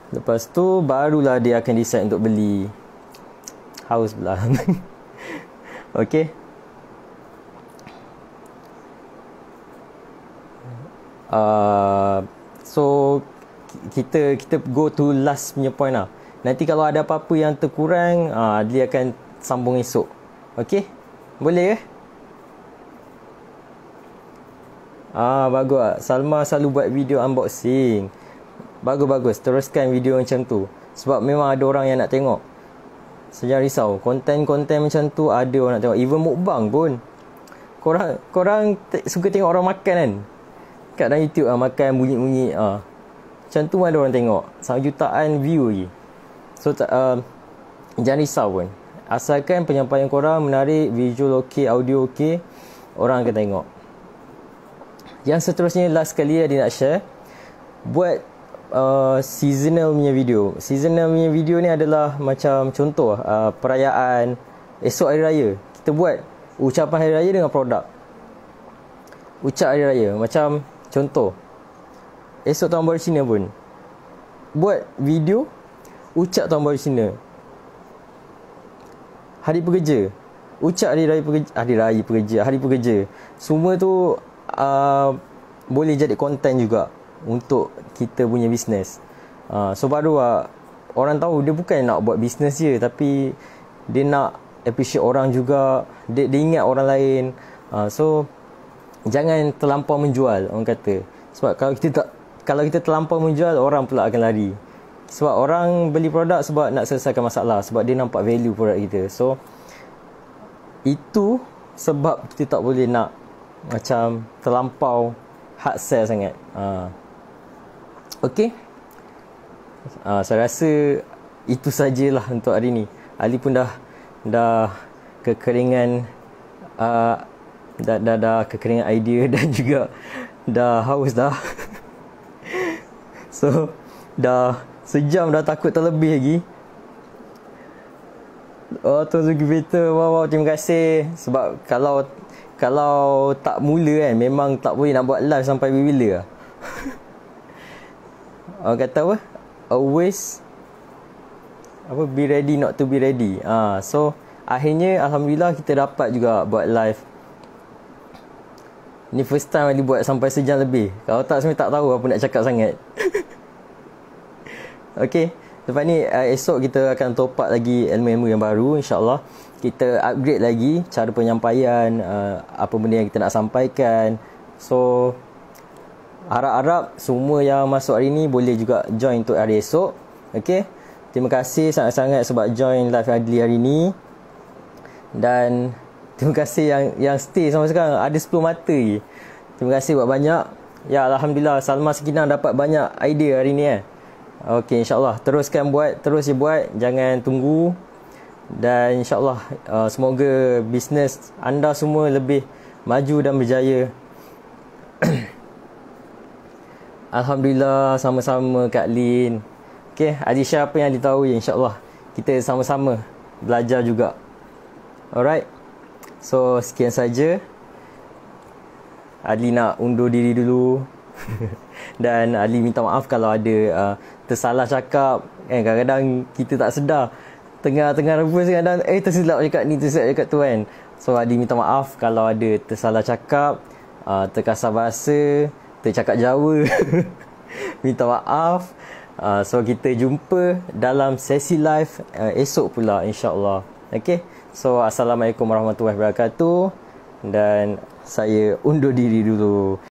Lepas tu barulah dia akan decide untuk beli. Haus pula. Okay. So kita go to last punya point lah. Nanti kalau ada apa-apa yang terkurang, dia akan sambung esok. Okay? Boleh ke? Bagus. Salma selalu buat video unboxing. Bagus. Teruskan video macam tu. Sebab memang ada orang yang nak tengok. So jangan risau. Konten-konten macam tu ada orang nak tengok. Even mukbang pun. Korang suka tengok orang makan kan? Kat dalam YouTube makan bunyi-bunyi. Macam tu ada orang tengok. Sampai jutaan view lagi. So jangan risau pun. Asalkan penyampaian korang menarik, visual okey, audio okey, orang akan tengok. Yang seterusnya, last sekali dia nak share. Buat seasonal punya video. Seasonal punya video ni adalah macam contoh perayaan esok hari raya. Kita buat ucapan hari raya dengan produk. Ucap hari raya. Macam contoh, esok tahun baru Cina pun buat video ucap tahun baru Cina. Hari pekerja, ucap hari pekerja. Semua tu boleh jadi konten juga untuk kita punya bisnes. So baru orang tahu dia bukan nak buat bisnes je, tapi dia nak appreciate orang juga, dia ingat orang lain. So jangan terlampau menjual, orang kata. Sebab kalau kita terlampau menjual, orang pula akan lari. Sebab orang beli produk sebab nak selesaikan masalah, sebab dia nampak value produk kita. So itu sebab kita tak boleh nak macam terlampau hard sell sangat. Okay. Saya rasa itu sajalah untuk hari ni. Ali pun dah kekeringan dah kekeringan idea dan juga dah haus dah. So dah sejam dah, takut terlebih lagi. Tuan Zulkifli, wow, terima kasih. Sebab kalau tak mula kan, memang tak boleh nak buat live sampai bila. Orang kata apa? Always be ready not to be ready. So akhirnya alhamdulillah kita dapat juga buat live. Ni first time Ali buat sampai sejam lebih. Kalau tak, sebenarnya tak tahu apa nak cakap sangat. Okay, lepas ni esok kita akan top up lagi ilmu-ilmu yang baru, insyaAllah. Kita upgrade lagi cara penyampaian, apa benda yang kita nak sampaikan. So harap-harap semua yang masuk hari ni boleh juga join untuk hari esok. Okay, terima kasih sangat-sangat sebab join live Adli hari ni. Dan terima kasih yang stay sampai sekarang. Ada 10 mata je. Terima kasih buat banyak. Ya, alhamdulillah Salma Sekinah dapat banyak idea hari ni. Okey, insyaAllah teruskan buat, terus je buat, jangan tunggu. Dan insyaAllah semoga bisnes anda semua lebih maju dan berjaya. Alhamdulillah, sama-sama Kak Lin. Okey, Adisha apa yang ditahu ya, insyaAllah kita sama-sama belajar juga. Alright, so sekian saja. Adli nak undur diri dulu. Dan Ali minta maaf kalau ada tersalah cakap kan. Kadang-kadang kita tak sedar, tengah rebus kadang tersilap cakap ni, tersilap cakap tu kan. So Ali minta maaf kalau ada tersalah cakap, terkasar bahasa, tercakap Jawa. Minta maaf. So kita jumpa dalam sesi live esok pula, insyaAllah. Okay, so Assalamualaikum warahmatullahi wabarakatuh. Dan saya undur diri dulu.